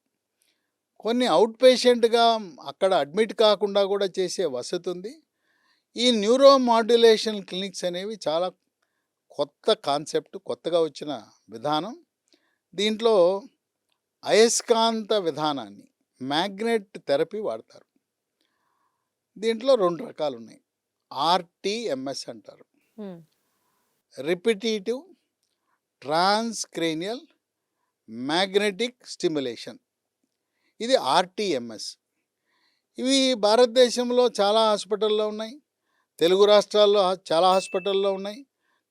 కొన్ని అవుట్ పేషెంట్గా అక్కడ అడ్మిట్ కాకుండా కూడా చేసే వసతి ఉంది. ఈ న్యూరో మాడ్యులేషన్ క్లినిక్స్ అనేవి చాలా కొత్త కాన్సెప్ట్, కొత్తగా వచ్చిన విధానం. దీంట్లో అయస్కాంత విధానాన్ని, మ్యాగ్నెట్ థెరపీ వాడతారు. దీంట్లో 2 రకాలు ఉన్నాయి. ఆర్టీఎంఎస్ అంటారు, హ్మ్. Repetitive transcranial magnetic stimulation. ఇది ఆర్టీఎంఎస్. ఇవి భారతదేశంలో చాలా హాస్పిటల్లో ఉన్నాయి. తెలుగు రాష్ట్రాల్లో చాలా హాస్పిటల్లో ఉన్నాయి.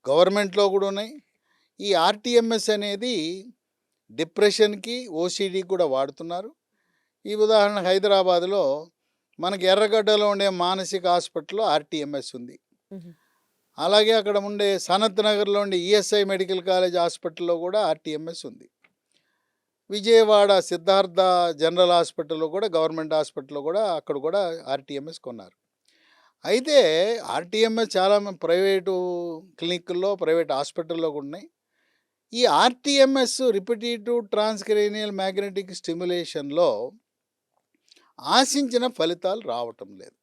గవర్నమెంట్లో కూడా ఉన్నాయి. ఈ ఆర్టీఎంఎస్ అనేది డిప్రెషన్కి, ఓసిడీకి కూడా వాడుతున్నారు. ఈ ఉదాహరణ హైదరాబాద్లో మనకి ఎర్రగడ్డలో ఉండే మానసిక హాస్పిటల్లో ఆర్టీఎంఎస్ ఉంది. హుహు. అలాగే అక్కడ ఉండే సనత్ నగర్లో ఉండే ఈఎస్ఐ మెడికల్ కాలేజ్ హాస్పిటల్లో కూడా ఆర్టీఎంఎస్ ఉంది. విజయవాడ సిద్ధార్థ జనరల్ హాస్పిటల్లో కూడా, గవర్నమెంట్ హాస్పిటల్లో కూడా, అక్కడ కూడా ఆర్టీఎంఎస్ కొన్నారు. అయితే ఆర్టీఎంఎస్ చాలా ప్రైవేటు క్లినిక్ల్లో, ప్రైవేట్ హాస్పిటల్లో కూడా ఉన్నాయి. ఈ ఆర్టీఎంఎస్, రిపిటేటివ్ ట్రాన్స్క్రేనియల్ మ్యాగ్నెటిక్ స్టిమ్యులేషన్లో ఆశించిన ఫలితాలు రావటం లేదు.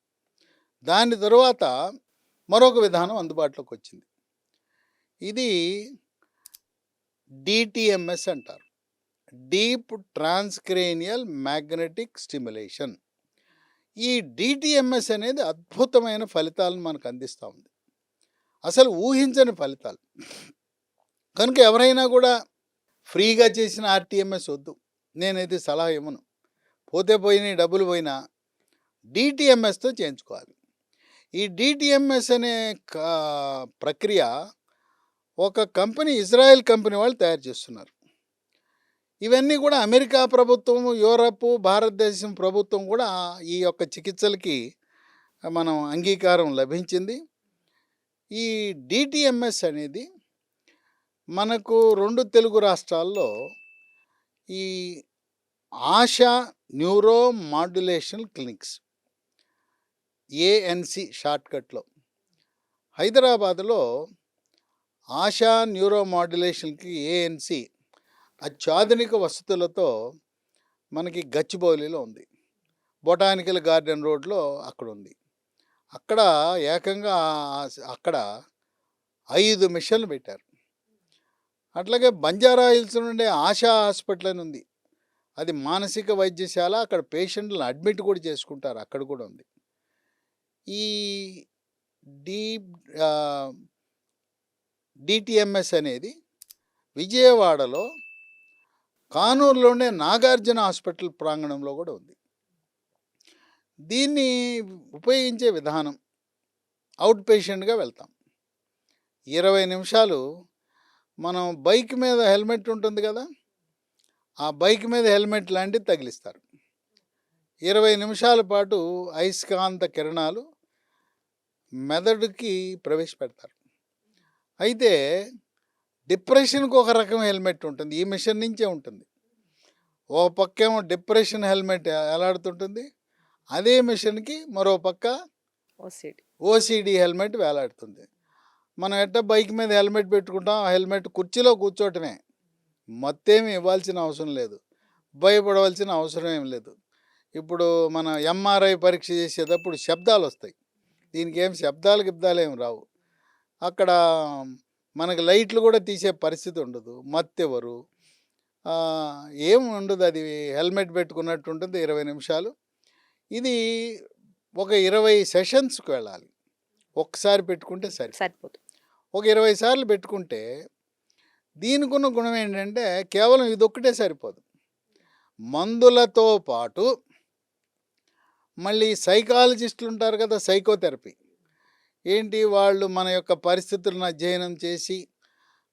దాని తరువాత మరొక విధానం అందుబాటులోకి వచ్చింది. ఇది డిటిఎంఎస్ అంటారు, డీప్ ట్రాన్స్క్రేనియల్ మ్యాగ్నెటిక్ స్టిమ్యులేషన్. ఈ డిటిఎంఎస్ అనేది అద్భుతమైన ఫలితాలను మనకు అందిస్తూ ఉంది. అసలు ఊహించని ఫలితాలు. కనుక ఎవరైనా కూడా ఫ్రీగా చేసిన ఆర్టీఎంఎస్ వద్దు, నేనైతే సలహా ఇవ్వను. పోతే పోయినాయి, డబ్బులు పోయినా డిటిఎంఎస్తో చేయించుకోవాలి. ఈ డిటిఎంఎస్ అనే ప్రక్రియ ఒక కంపెనీ, ఇజ్రాయెల్ కంపెనీ వాళ్ళు తయారు చేస్తున్నారు. ఇవన్నీ కూడా అమెరికా ప్రభుత్వం, యూరప్, భారతదేశం ప్రభుత్వం కూడా ఈ యొక్క చికిత్సలకి మనం అంగీకారం లభించింది. ఈ డిటిఎంఎస్ అనేది మనకు 2 తెలుగు రాష్ట్రాల్లో ఈ Asha neuro modulation clinics, ANC షార్ట్కట్లో, హైదరాబాద్లో ఆశా న్యూరో మాడ్యులేషన్కి ఏఎన్సి అత్యాధునిక వసతులతో మనకి గచ్చిబౌలిలో ఉంది. బొటానికల్ గార్డెన్ రోడ్లో అక్కడ ఉంది. అక్కడ ఏకంగా అక్కడ 5 మిషన్లు పెట్టారు. అట్లాగే బంజారా హిల్స్ నుండే ఆశా హాస్పిటల్ అని ఉంది. అది మానసిక వైద్యశాల. అక్కడ పేషెంట్లను అడ్మిట్ కూడా చేసుకుంటారు, అక్కడ కూడా ఉంది. ఈ డిటిఎంఎస్ అనేది విజయవాడలో కానూరులో ఉండే నాగార్జున హాస్పిటల్ ప్రాంగణంలో కూడా ఉంది. దీన్ని ఉపయోగించే విధానం, అవుట్ పేషెంట్గా వెళ్తాం. 20 నిమిషాలు మనం బైక్ మీద హెల్మెట్ ఉంటుంది కదా, ఆ బైక్ మీద హెల్మెట్ లాంటిది తగిలిస్తారు. 20 నిమిషాల పాటు అయస్కాంత కిరణాలు మెదడుకి ప్రవేశపెడతారు. అయితే డిప్రెషన్కి ఒక రకం హెల్మెట్ ఉంటుంది, ఈ మిషన్ నుంచే ఉంటుంది. ఓ పక్కేమో డిప్రెషన్ హెల్మెట్ వేలాడుతుంటుంది, అదే మిషన్కి మరో పక్క ఓసిడి హెల్మెట్ వేలాడుతుంది. మనం ఎట్ట బైక్ మీద హెల్మెట్ పెట్టుకుంటాం, ఆ హెల్మెట్ కుర్చీలో కూర్చోవటమే, మత్తేమి ఇవ్వాల్సిన అవసరం లేదు, భయపడవలసిన అవసరం ఏం లేదు. ఇప్పుడు మన ఎంఆర్ఐ పరీక్ష చేసేటప్పుడు శబ్దాలు వస్తాయి, దీనికి ఏం శబ్దాలు ఏం రావు. అక్కడ మనకి లైట్లు కూడా తీసే పరిస్థితి ఉండదు, మత్తెవరు ఏం ఉండదు. అది హెల్మెట్ పెట్టుకున్నట్టు ఉంటుంది. 20 నిమిషాలు. ఇది ఒక 20 సెషన్స్కి వెళ్ళాలి. ఒక్కసారి పెట్టుకుంటే సరిపోదు. ఒక 20 సార్లు పెట్టుకుంటే దీనికున్న గుణం ఏంటంటే కేవలం ఇదొక్కటే సరిపోదు. మందులతో పాటు మళ్ళీ సైకాలజిస్టులు ఉంటారు కదా, సైకోథెరపీ. ఏంటి, వాళ్ళు మన యొక్క పరిస్థితులను అధ్యయనం చేసి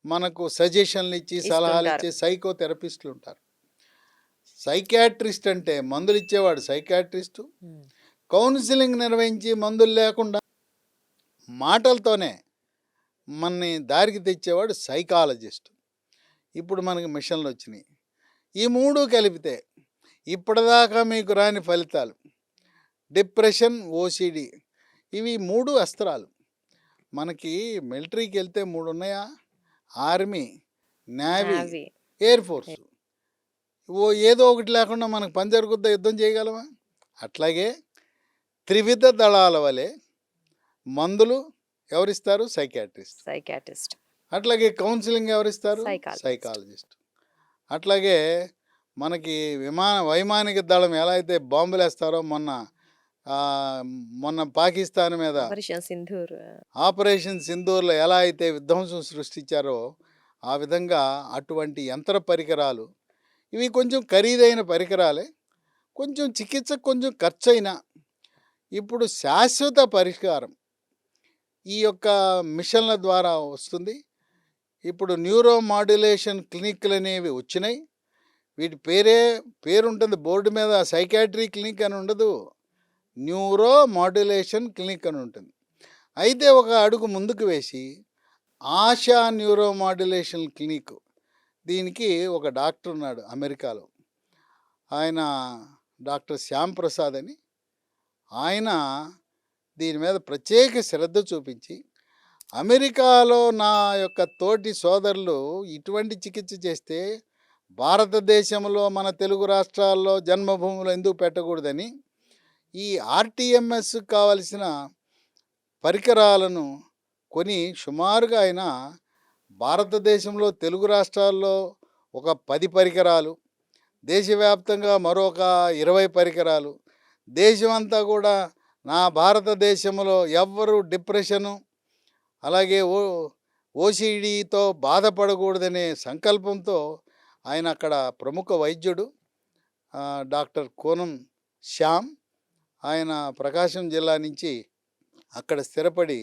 మనకు సజెషన్లు ఇచ్చి, సలహాలు ఇచ్చే సైకోథెరపిస్టులు ఉంటారు. సైకాట్రిస్ట్ అంటే మందులు ఇచ్చేవాడు సైకాట్రిస్టు, కౌన్సిలింగ్ నిర్వహించి మందులు లేకుండా మాటలతోనే మనని దారికి తెచ్చేవాడు సైకాలజిస్ట్. ఇప్పుడు మనకి మిషన్లు వచ్చినాయి. ఈ 3 కలిపితే ఇప్పటిదాకా మీకు రాని ఫలితాలు. డిప్రెషన్, ఓసిడి, ఇవి 3 అస్త్రాలు. మనకి మిలిటరీకి వెళ్తే 3 ఉన్నాయా, ఆర్మీ, నేవీ, ఎయిర్ ఫోర్సు. ఏదో ఒకటి లేకుండా మనకు పని జరుగుద్దా, యుద్ధం చేయగలమా? అట్లాగే త్రివిధ దళాల వలె మందులు ఎవరిస్తారు? సైకాట్రిస్ట్. సైకాట్రిస్ట్, అట్లాగే కౌన్సిలింగ్ ఎవరిస్తారు? సైకాలజిస్ట్. సైకాలజిస్ట్. అట్లాగే మనకి వైమానిక దళం ఎలా అయితే బాంబులు వేస్తారో మొన్న పాకిస్తాన్ మీద ఆపరేషన్ సింధూర్. ఆపరేషన్ సింధూర్లో ఎలా అయితే విధ్వంసం సృష్టించారో ఆ విధంగా అటువంటి యంత్ర పరికరాలు, ఇవి కొంచెం ఖరీదైన పరికరాలే, కొంచెం చికిత్స కొంచెం ఖర్చయినా ఇప్పుడు శాశ్వత పరిష్కారం ఈ యొక్క మిషన్ల ద్వారా వస్తుంది. ఇప్పుడు న్యూరో మాడ్యులేషన్ క్లినిక్లు అనేవి వచ్చినాయి. వీటి పేరుంటుంది బోర్డు మీద, సైకాట్రీ క్లినిక్ అని ఉండదు, న్యూరో మాడ్యులేషన్ క్లినిక్ అని ఉంటుంది. అయితే ఒక అడుగు ముందుకు వేసి ఆశా న్యూరో మాడ్యులేషన్ క్లినిక్, దీనికి ఒక డాక్టర్ ఉన్నాడు అమెరికాలో, ఆయన డాక్టర్ శ్యామ్ ప్రసాద్ అని. ఆయన దీని మీద ప్రత్యేక శ్రద్ధ చూపించి, అమెరికాలో నా యొక్క తోటి సోదరులు ఇటువంటి చికిత్స చేస్తే భారతదేశంలో మన తెలుగు రాష్ట్రాల్లో జన్మభూమిలో ఎందుకు పెట్టకూడదని ఈ ఆర్టీఎంఎస్ కావలసిన పరికరాలను కొని సుమారుగా ఆయన భారతదేశంలో తెలుగు రాష్ట్రాల్లో ఒక 10 పరికరాలు, దేశవ్యాప్తంగా మరొక 20 పరికరాలు, దేశమంతా కూడా నా భారతదేశంలో ఎవ్వరూ డిప్రెషను అలాగే ఓసిడితో బాధపడకూడదనే సంకల్పంతో ఆయన అక్కడ ప్రముఖ వైద్యుడు డాక్టర్ కోనం శ్యామ్, ఆయన ప్రకాశం జిల్లా నుంచి అక్కడ స్థిరపడి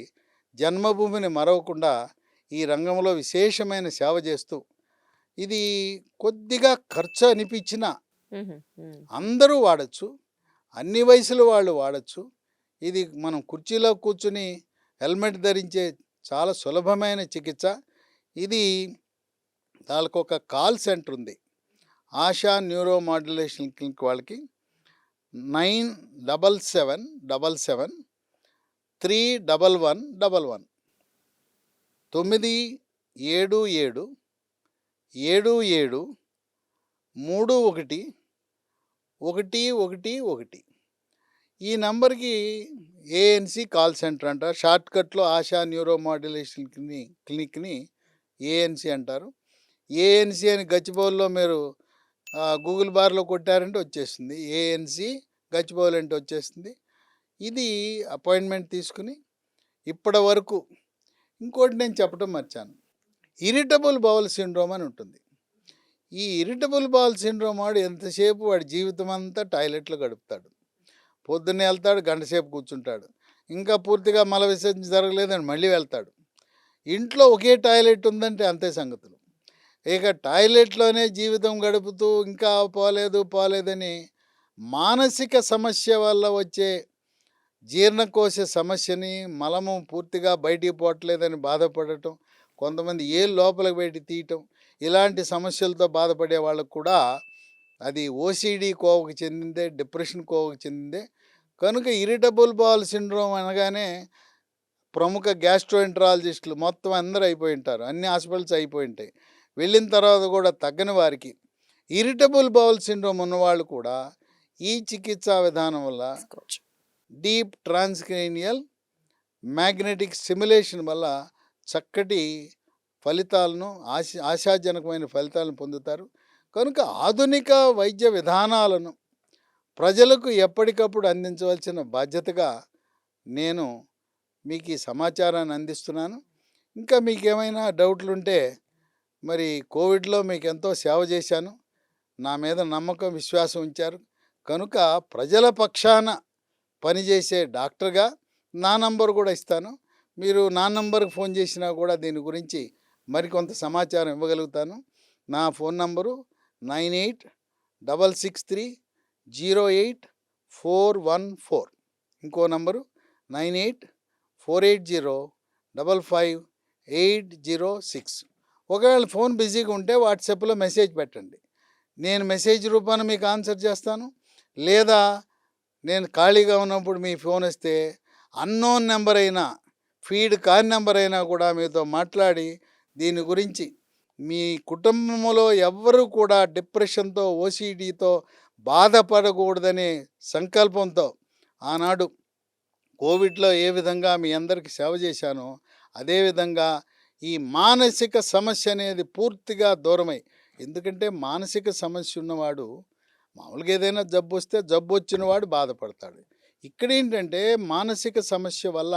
జన్మభూమిని మరవకుండా ఈ రంగంలో విశేషమైన సేవ చేస్తూ, ఇది కొద్దిగా ఖర్చు అనిపించినా అందరూ వాడచ్చు, అన్ని వయసుల వాళ్ళు వాడచ్చు. ఇది మనం కుర్చీలో కూర్చుని హెల్మెట్ ధరించే చాలా సులభమైన చికిత్స. ఇది వాళ్ళకు ఒక కాల్ సెంటర్ ఉంది, ఆశా న్యూరో మాడ్యులేషన్ క్లినిక్ వాళ్ళకి. 9777 31111 977 77 3111. ఈ నంబర్కి ఏఎన్సి కాల్ సెంటర్ అంటారు. షార్ట్కట్లో ఆశా న్యూరో మాడ్యులేషన్ క్లినిక్ని ఏఎన్సి అంటారు. ఏఎన్సి అని గచ్చిబౌలిలో మీరు గూగుల్ బార్లో కొట్టారంటే వచ్చేస్తుంది, ఏఎన్సి గచ్చిబౌలి అంటే వచ్చేస్తుంది. ఇది అపాయింట్మెంట్ తీసుకుని ఇప్పటి వరకు ఇంకోటి నేను చెప్పడం మర్చాను, ఇరిటబుల్ బౌల్ సిండ్రోమ్ అని ఉంటుంది. ఈ ఇరిటబుల్ బౌల్ సిండ్రోమ్ వాడు ఎంతసేపు వాడి జీవితం అంతా టాయిలెట్లో గడుపుతాడు. పొద్దున్నే వెళ్తాడు, గంట సేపు కూర్చుంటాడు, ఇంకా పూర్తిగా మల విసర్జన జరగలేదని మళ్ళీ వెళ్తాడు. ఇంట్లో ఒకే టాయిలెట్ ఉందంటే అంతే సంగతులు. ఇక టాయిలెట్లోనే జీవితం గడుపుతూ ఇంకా పోలేదని మానసిక సమస్య వల్ల వచ్చే జీర్ణకోశ సమస్యని, మలము పూర్తిగా బయటికి పోవట్లేదని బాధపడటం, కొంతమంది లోపలికి బయట తీయటం, ఇలాంటి సమస్యలతో బాధపడే వాళ్ళకు కూడా అది ఓసిడి కోవకు చెందిందే, డిప్రెషన్ కోవకు చెందిందే. కనుక ఇరిటబుల్ బౌల్ సిండ్రోమ్ అనగానే ప్రముఖ గ్యాస్ట్రోఎంట్రాలజిస్టులు మొత్తం అందరూ అయిపోయి ఉంటారు, అన్ని హాస్పిటల్స్ అయిపోయి ఉంటాయి. వెళ్ళిన తర్వాత కూడా తగ్గని వారికి ఇరిటబుల్ బౌల్ సిండ్రోమ్ ఉన్నవాళ్ళు కూడా ఈ చికిత్సా విధానం వల్ల డీప్ ట్రాన్స్క్రేనియల్ మ్యాగ్నెటిక్ స్టిమ్యులేషన్ వల్ల చక్కటి ఫలితాలను, ఆశాజనకమైన ఫలితాలను పొందుతారు. కనుక ఆధునిక వైద్య విధానాలను ప్రజలకు ఎప్పటికప్పుడు అందించవలసిన బాధ్యతగా నేను మీకు ఈ సమాచారాన్ని అందిస్తున్నాను. ఇంకా మీకు ఏమైనా డౌట్లు ఉంటే, మరి కోవిడ్లో మీకు ఎంతో సేవ చేశాను, నా మీద నమ్మకం విశ్వాసం ఉంచారు కనుక ప్రజల పక్షాన పనిచేసే డాక్టర్గా నా నంబర్ కూడా ఇస్తాను. మీరు నా నంబర్కి ఫోన్ చేసినా కూడా దీని గురించి మరికొంత సమాచారం ఇవ్వగలుగుతాను. నా ఫోన్ నంబరు 9866308414. ఇంకో నంబరు 9848055806. ఒకవేళ ఫోన్ బిజీగా ఉంటే వాట్సాప్లో మెసేజ్ పెట్టండి, నేను మెసేజ్ రూపాన మీకు ఆన్సర్ చేస్తాను. లేదా నేను ఖాళీగా ఉన్నప్పుడు మీ ఫోన్ వస్తే అన్నోన్ నెంబర్ అయినా, ఫీడ్ కాని నెంబర్ అయినా కూడా మీతో మాట్లాడి దీని గురించి మీ కుటుంబంలో ఎవ్వరూ కూడా డిప్రెషన్తో ఓసిడితో బాధపడకూడదనే సంకల్పంతో ఆనాడు కోవిడ్లో ఏ విధంగా మీ అందరికీ సేవ చేశానో అదేవిధంగా ఈ మానసిక సమస్య అనేది పూర్తిగా దూరమై, ఎందుకంటే మానసిక సమస్య ఉన్నవాడు మామూలుగా ఏదైనా జబ్బు వస్తే జబ్బు వచ్చినవాడు బాధపడతాడు. ఇక్కడ ఏంటంటే మానసిక సమస్య వల్ల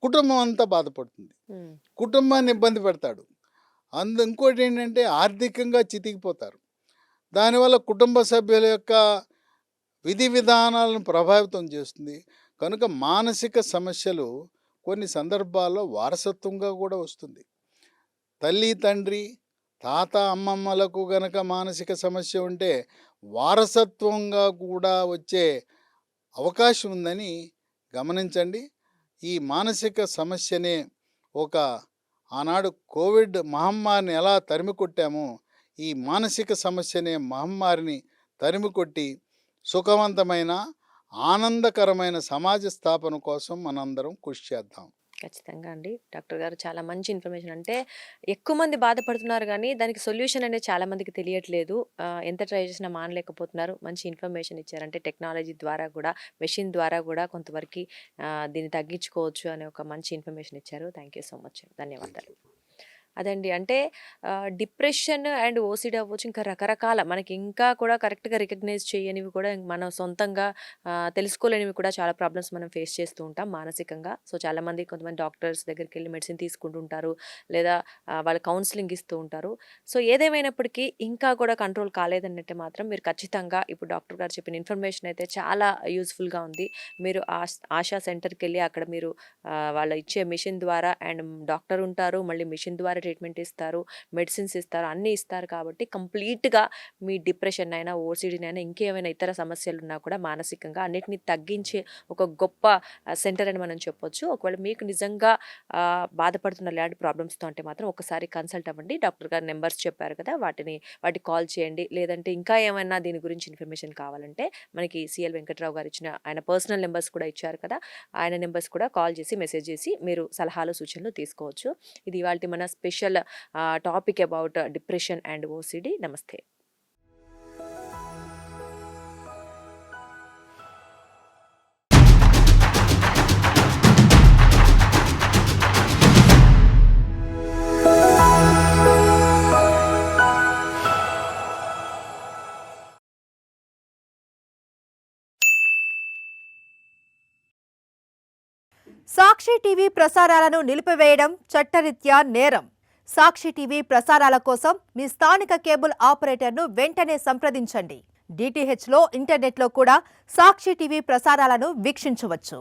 కుటుంబం అంతా బాధపడుతుంది, కుటుంబాన్ని ఇబ్బంది పెడతాడు. ఇంకోటి ఏంటంటే ఆర్థికంగా చితికిపోతారు. దానివల్ల కుటుంబ సభ్యుల యొక్క విధి విధానాలను ప్రభావితం చేస్తుంది. కనుక మానసిక సమస్యలు కొన్ని సందర్భాల్లో వారసత్వంగా కూడా వస్తుంది. తల్లి తండ్రి తాత అమ్మమ్మలకు గనక మానసిక సమస్య ఉంటే వారసత్వంగా కూడా వచ్చే అవకాశం ఉందని గమనించండి. ఈ మానసిక సమస్యనే ఆనాడు కోవిడ్ మహమ్మారిని ఎలా తరిమి కొట్టామో ఈ మానసిక సమస్యనే మహమ్మారిని తరిమి కొట్టి సుఖవంతమైన ఆనందకరమైన సమాజ స్థాపన కోసం మనందరం కృషి చేద్దాం. ఖచ్చితంగా అండి. డాక్టర్ గారు చాలా మంచి ఇన్ఫర్మేషన్. అంటే ఎక్కువ మంది బాధపడుతున్నారు కానీ దానికి సొల్యూషన్ అనేది చాలా మందికి తెలియట్లేదు. ఎంత ట్రై చేసినా మానలేకపోతున్నారు. మంచి ఇన్ఫర్మేషన్ ఇచ్చారు. అంటే టెక్నాలజీ ద్వారా కూడా, మెషిన్ ద్వారా కూడా కొంతవరకు దీన్ని తగ్గించుకోవచ్చు అనే ఒక మంచి ఇన్ఫర్మేషన్ ఇచ్చారు. Thank you so much. ధన్యవాదాలు. అదండి. అంటే డిప్రెషన్ అండ్ ఓసిడి అవ్వచ్చు, ఇంకా రకరకాల మనకి ఇంకా కూడా కరెక్ట్గా రికగ్నైజ్ చేయనివి కూడా మనం సొంతంగా తెలుసుకోలేనివి కూడా చాలా ప్రాబ్లమ్స్ మనం ఫేస్ చేస్తూ ఉంటాం మానసికంగా. సో చాలామంది కొంతమంది డాక్టర్స్ దగ్గరికి వెళ్ళి మెడిసిన్ తీసుకుంటుంటారు, లేదా వాళ్ళు కౌన్సిలింగ్ ఇస్తూ ఉంటారు. సో ఏదేమైనప్పటికీ ఇంకా కూడా కంట్రోల్ కాలేదన్నట్టే మాత్రం మీరు ఖచ్చితంగా ఇప్పుడు డాక్టర్ గారు చెప్పిన ఇన్ఫర్మేషన్ అయితే చాలా యూస్ఫుల్గా ఉంది. మీరు ఆశా సెంటర్కి వెళ్ళి అక్కడ మీరు వాళ్ళు ఇచ్చే మిషన్ ద్వారా, అండ్ డాక్టర్ ఉంటారు, మళ్ళీ మిషన్ ద్వారా ట్రీట్మెంట్ ఇస్తారు, మెడిసిన్స్ ఇస్తారు, అన్నీ ఇస్తారు. కాబట్టి కంప్లీట్గా మీ డిప్రెషన్ అయినా, ఓసిడీనైనా, ఇంకేమైనా ఇతర సమస్యలు ఉన్నా కూడా మానసికంగా అన్నిటిని తగ్గించే ఒక గొప్ప సెంటర్ అని మనం చెప్పొచ్చు. ఒకవేళ మీకు నిజంగా బాధపడుతున్న ల్యాండ్ ప్రాబ్లమ్స్తో అంటే మాత్రం ఒకసారి కన్సల్ట్ అవ్వండి. డాక్టర్ గారు నెంబర్స్ చెప్పారు కదా, వాటికి కాల్ చేయండి. లేదంటే ఇంకా ఏమైనా దీని గురించి ఇన్ఫర్మేషన్ కావాలంటే మనకి సిఎల్ వెంకట్రావు గారు ఇచ్చిన ఆయన పర్సనల్ నెంబర్స్ కూడా ఇచ్చారు కదా, ఆయన నెంబర్స్ కూడా కాల్ చేసి మెసేజ్ చేసి మీరు సలహాలు సూచనలు తీసుకోవచ్చు. ఇది ఇవాల్టి మన special topic about depression and OCD. నమస్తే. సాక్షి టీవీ ప్రసారాలను నిలిపివేయడం చట్టరీత్యా నేరం. సాక్షి టీవీ ప్రసారాల కోసం మీ స్థానిక కేబుల్ ఆపరేటర్ను వెంటనే సంప్రదించండి. DTHలో, ఇంటర్నెట్లో కూడా సాక్షి టీవీ ప్రసారాలను వీక్షించవచ్చు.